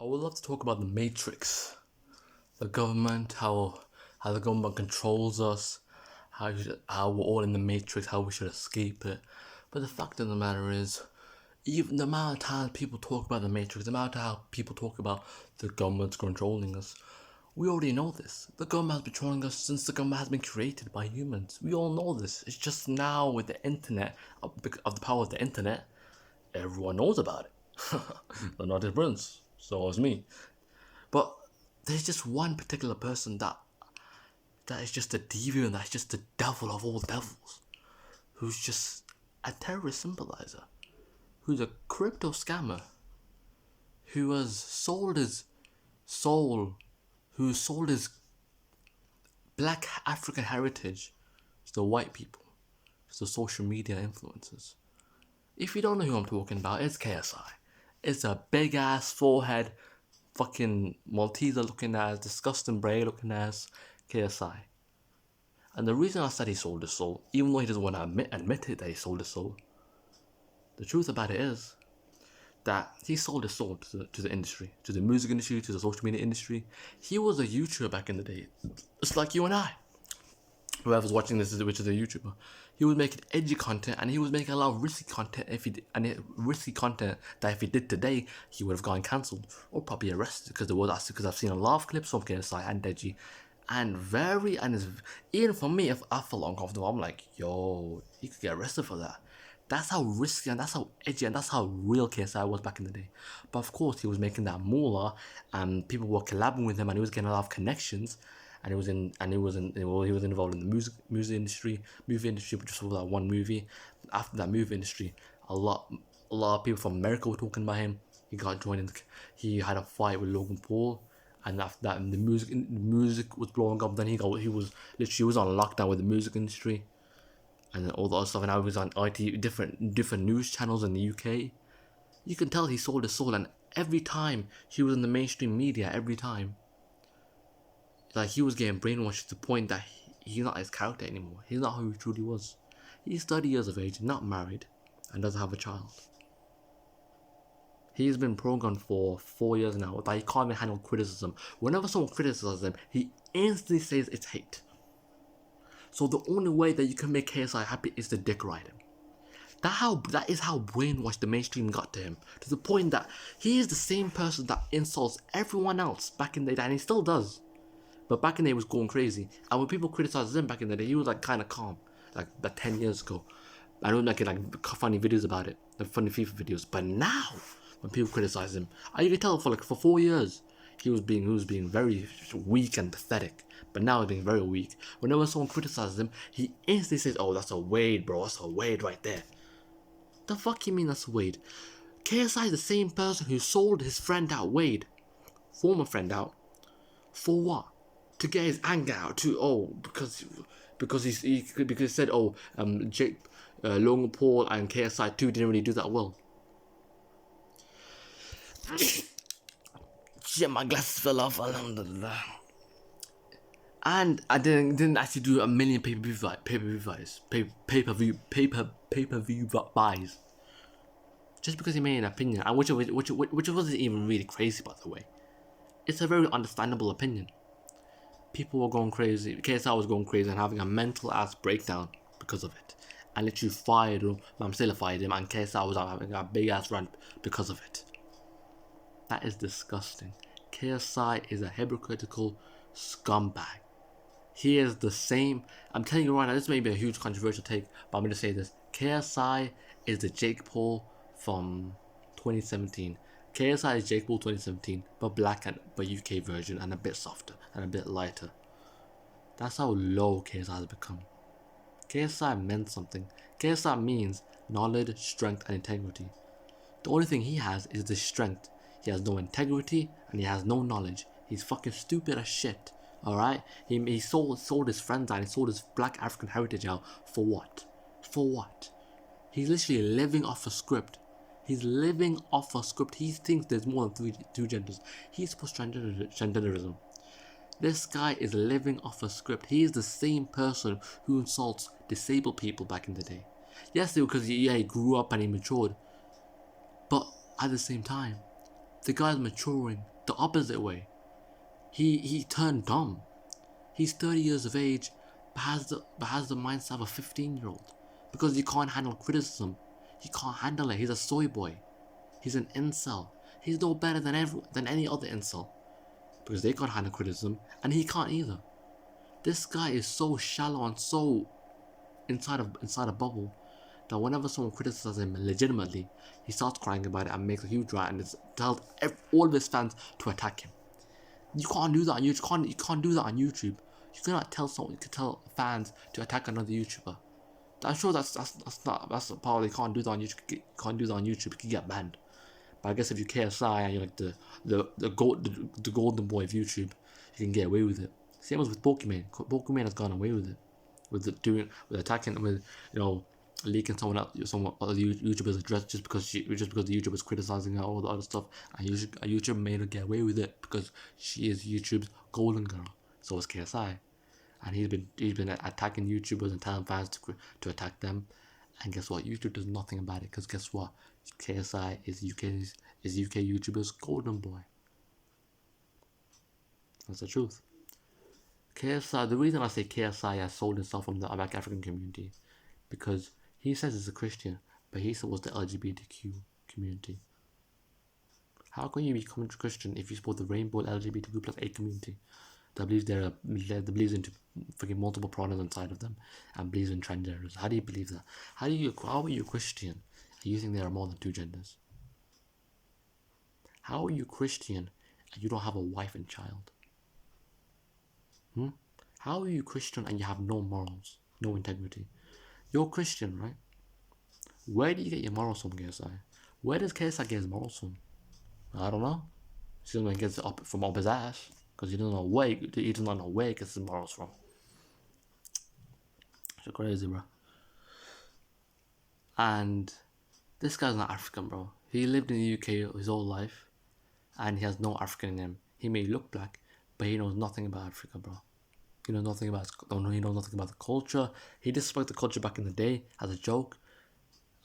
I would love to talk about the Matrix, the government, how the government controls us, how we're all in the Matrix, how we should escape it. But the fact of the matter is, even the amount of times people talk about the Matrix, the amount of how people talk about the government's controlling us, we already know this. The government has been controlling us since the government has been created by humans. We all know this. It's just now with the internet, of the power of the internet, everyone knows about it. But not his prince. So is me. But there's just one particular person that is just a deviant, that's just the devil of all devils, who's just a terrorist sympathizer, who's a crypto scammer, who has sold his soul, who sold his black African heritage to the white people, to the social media influencers. If you don't know who I'm talking about, it's KSI. It's a big ass forehead, fucking Malteser looking ass, disgusting brain looking ass KSI. And the reason I said he sold his soul, even though he doesn't want to admit it that he sold his soul, the truth about it is that he sold his soul to the industry, to the music industry, to the social media industry. He was a YouTuber back in the day. It's like you and I. Whoever's watching this, which is a YouTuber, he was making edgy content, and he was making a lot of risky content. Risky content that if he did today, he would have gotten cancelled or probably arrested because I've seen a lot of clips from KSI and Deji, and even for me, if I felt uncomfortable, I'm like, yo, he could get arrested for that. That's how risky and that's how edgy and that's how real KSI was back in the day. But of course, he was making that moolah, and people were collabing with him, and he was getting a lot of connections. And he was involved in the movie industry, which was for that one movie. After that movie industry, a lot of people from America were talking about him. He got joined in. He had a fight with Logan Paul, and after that, the music was blowing up. Then he was on lockdown with the music industry, and then all the other stuff. And now he was on different news channels in the UK. You can tell he sold his soul, and every time he was in the mainstream media, every time. Like, he was getting brainwashed to the point that he's not his character anymore. He's not who he truly was. He's 30 years of age, not married, and doesn't have a child. He's been programmed for 4 years now that he can't even handle criticism. Whenever someone criticizes him, he instantly says it's hate. So the only way that you can make KSI happy is to dick ride him. That is how brainwashed the mainstream got to him. To the point that he is the same person that insults everyone else back in the day, and he still does. But back in the day, he was going crazy. And when people criticized him back in the day, he was like kind of calm. Like 10 years ago. I don't making like funny videos about it. The funny FIFA videos. But now, when people criticize him, I can tell for 4 years, he was being very weak and pathetic. But now he's being very weak. Whenever someone criticizes him, he instantly says, oh, that's a Wade, bro. That's a Wade right there. The fuck you mean that's a Wade? KSI is the same person who sold his friend out, Wade. Former friend out. For what? To get his anger out because he said Logan Paul and KSI 2 didn't really do that well. Shit, my glasses fell off. Alhamdulillah. And I didn't actually do a million pay-per-view buys. Just because he made an opinion, and which wasn't even really crazy, by the way. It's a very understandable opinion. People were going crazy. KSI was going crazy and having a mental ass breakdown because of it. And literally fired him. Mamsela fired him, and KSI was having a big ass rant because of it. That is disgusting. KSI is a hypocritical scumbag. He is the same. I'm telling you right now, this may be a huge controversial take, but I'm going to say this. KSI is the Jake Paul from 2017. KSI is Jake Paul 2017, but black but UK version, and a bit softer and a bit lighter. That's how low KSI has become. KSI meant something. KSI means knowledge, strength, and integrity. The only thing he has is the strength. He has no integrity and he has no knowledge. He's fucking stupid as shit. Alright? He sold his friends out, he sold his black African heritage out. For what? For what? He's literally living off a script. He's living off a script. He thinks there's more than two genders. He supports transgenderism. This guy is living off a script. He is the same person who insults disabled people back in the day. Yes, because he grew up and he matured. But at the same time, the guy's maturing the opposite way. He turned dumb. He's 30 years of age, but has the mindset of a 15-year-old because he can't handle criticism. He can't handle it. He's a soy boy. He's an incel. He's no better than any other incel because they can't handle criticism and he can't either. This guy is so shallow and so inside a bubble that whenever someone criticizes him legitimately, he starts crying about it and makes a huge rant and tells all of his fans to attack him. You can't do that on YouTube. You can't do that on YouTube. You cannot tell fans to attack another YouTuber. I'm sure that's the part. They can't do that on YouTube. You can't do that on YouTube. You can get banned. But I guess if you're KSI and you're like the golden boy of YouTube, you can get away with it. Same as with Pokemon. Pokemon has gone away with it, with attacking, with leaking some other YouTuber's address just because the YouTuber is criticizing her, all the other stuff, and YouTube made her get away with it because she is YouTube's golden girl. So is KSI, and he's been attacking YouTubers and telling fans to attack them, and guess what? YouTube does nothing about it because guess what? KSI is UK YouTuber's golden boy. That's the truth. KSI. The reason I say KSI has sold himself from the Black African community because he says he's a Christian, but he supports the LGBTQ community. How can you become a Christian if you support the rainbow LGBTQ plus A community that believes into freaking multiple pronouns inside of them and believes in transgenders? How do you believe that? How are you a Christian and you think there are more than two genders? How are you Christian and you don't have a wife and child? How are you Christian and you have no morals, no integrity? You're Christian, right? Where do you get your morals from, KSI? Where does KSI get his morals from? I don't know. He's gonna get it from up his ass because he doesn't know where he gets his morals from. It's crazy, bro. And this guy's not African, bro. He lived in the UK his whole life, and he has no African in him. He may look black, but he knows nothing about Africa, bro. He knows nothing about the culture. He disrespected the culture back in the day as a joke.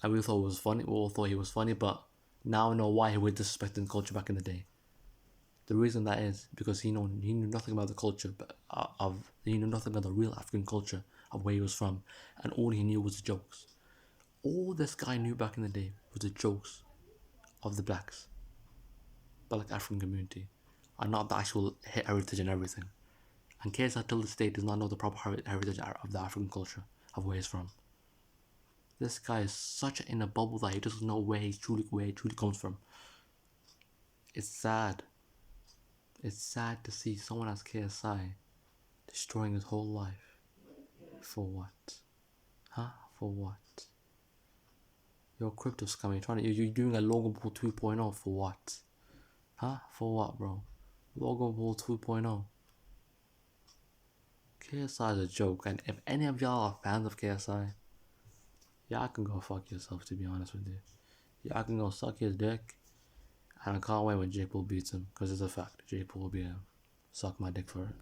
And we thought it was funny. We all thought he was funny, but now I know why he was disrespecting the culture back in the day. The reason that is because he knew nothing about the culture, he knew nothing about the real African culture of where he was from, and all he knew was the jokes. All this guy knew back in the day was the jokes of the black African community, and not the actual heritage and everything. And KSI till this day does not know the proper heritage of the African culture of where he's from. This guy is such in a bubble that he doesn't know where he truly comes from. It's sad. It's sad to see someone as KSI destroying his whole life. For what? Huh? For what? You're a crypto scammer. You're doing a Logan Paul 2.0 for what? Huh? For what, bro? Logan Paul 2.0. KSI is a joke, and if any of y'all are fans of KSI, y'all can go fuck yourself, to be honest with you. Y'all can go suck his dick, and I can't wait when J. Paul beats him, because it's a fact. J. Paul will be suck my dick for it.